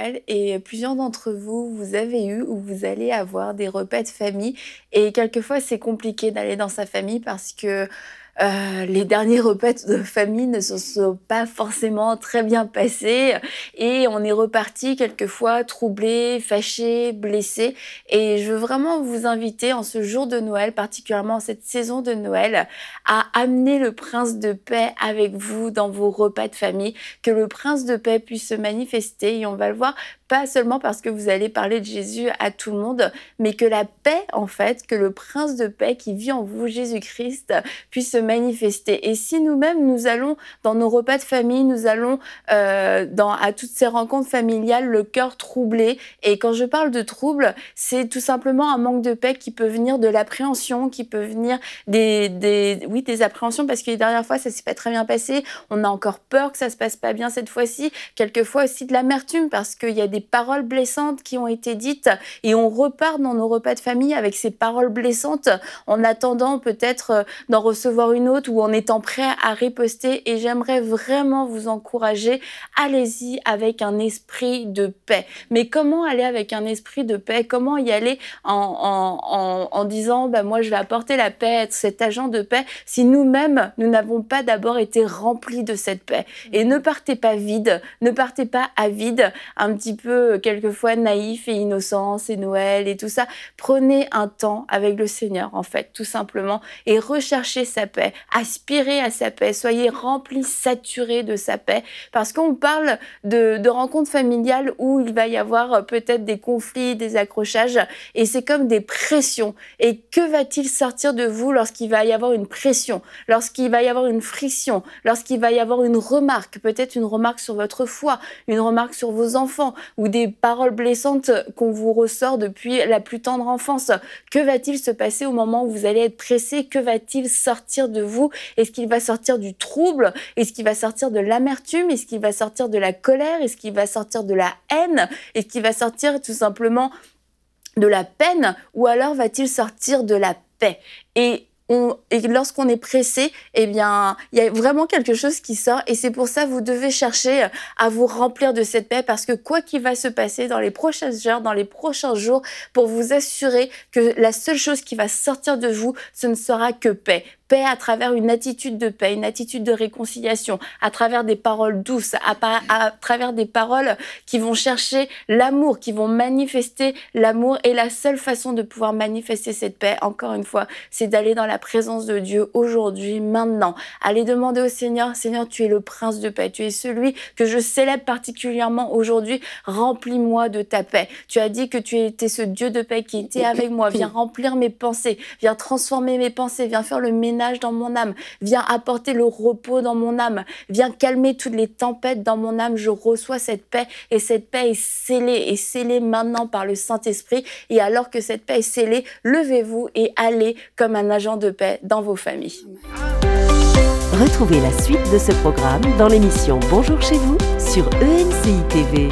Noël et plusieurs d'entre vous, vous avez eu ou vous allez avoir des repas de famille et quelquefois c'est compliqué d'aller dans sa famille parce que les derniers repas de famille ne se sont pas forcément très bien passés et on est reparti quelquefois troublé, fâché, blessé. Et je veux vraiment vous inviter en ce jour de Noël, particulièrement en cette saison de Noël, à amener le prince de paix avec vous dans vos repas de famille, que le prince de paix puisse se manifester et on va le voir pas seulement parce que vous allez parler de Jésus à tout le monde, mais que la paix, en fait, que le prince de paix qui vit en vous, Jésus-Christ, puisse se manifester. Et si nous-mêmes, nous allons dans nos repas de famille, nous allons à toutes ces rencontres familiales, le cœur troublé. Et quand je parle de trouble, c'est tout simplement un manque de paix qui peut venir de l'appréhension, qui peut venir des appréhensions, parce que les dernières fois, ça s'est pas très bien passé. On a encore peur que ça se passe pas bien cette fois-ci. Quelquefois aussi de l'amertume, parce qu'il y a des paroles blessantes qui ont été dites et on repart dans nos repas de famille avec ces paroles blessantes en attendant peut-être d'en recevoir une autre ou en étant prêt à riposter. Et j'aimerais vraiment vous encourager, allez-y avec un esprit de paix. Mais comment aller avec un esprit de paix? Comment y aller en disant moi je vais apporter la paix, être cet agent de paix, si nous-mêmes nous n'avons pas d'abord été remplis de cette paix? Et ne partez pas vide, ne partez pas avide, un petit peu quelquefois naïf et innocent, c'est Noël et tout ça. Prenez un temps avec le Seigneur, en fait, tout simplement, et recherchez sa paix, aspirez à sa paix, soyez remplis, saturés de sa paix, parce qu'on parle de rencontres familiales où il va y avoir peut-être des conflits, des accrochages, et c'est comme des pressions. Et que va-t-il sortir de vous lorsqu'il va y avoir une pression, lorsqu'il va y avoir une friction, lorsqu'il va y avoir une remarque, peut-être une remarque sur votre foi, une remarque sur vos enfants, ou des paroles blessantes qu'on vous ressort depuis la plus tendre enfance? Que va-t-il se passer au moment où vous allez être pressé? Que va-t-il sortir de vous? Est-ce qu'il va sortir du trouble? Est-ce qu'il va sortir de l'amertume? Est-ce qu'il va sortir de la colère? Est-ce qu'il va sortir de la haine? Est-ce qu'il va sortir tout simplement de la peine? Ou alors va-t-il sortir de la paix? Et lorsqu'on est pressé, eh bien, il y a vraiment quelque chose qui sort et c'est pour ça que vous devez chercher à vous remplir de cette paix, parce que quoi qu'il va se passer dans les prochaines heures, dans les prochains jours, pour vous assurer que la seule chose qui va sortir de vous, ce ne sera que paix. Paix à travers une attitude de paix, une attitude de réconciliation, à travers des paroles douces, à travers des paroles qui vont chercher l'amour, qui vont manifester l'amour. Et la seule façon de pouvoir manifester cette paix, encore une fois, c'est d'aller dans la présence de Dieu aujourd'hui, maintenant. Allez demander au Seigneur, Seigneur, tu es le prince de paix, tu es celui que je célèbre particulièrement aujourd'hui, remplis-moi de ta paix. Tu as dit que tu étais ce Dieu de paix qui était avec moi, viens remplir mes pensées, viens transformer mes pensées, viens faire le ménage dans mon âme, viens apporter le repos dans mon âme, viens calmer toutes les tempêtes dans mon âme. Je reçois cette paix et cette paix est scellée maintenant par le Saint-Esprit. Et alors que cette paix est scellée, levez-vous et allez comme un agent de paix dans vos familles. Retrouvez la suite de ce programme dans l'émission Bonjour chez vous sur EMCI TV.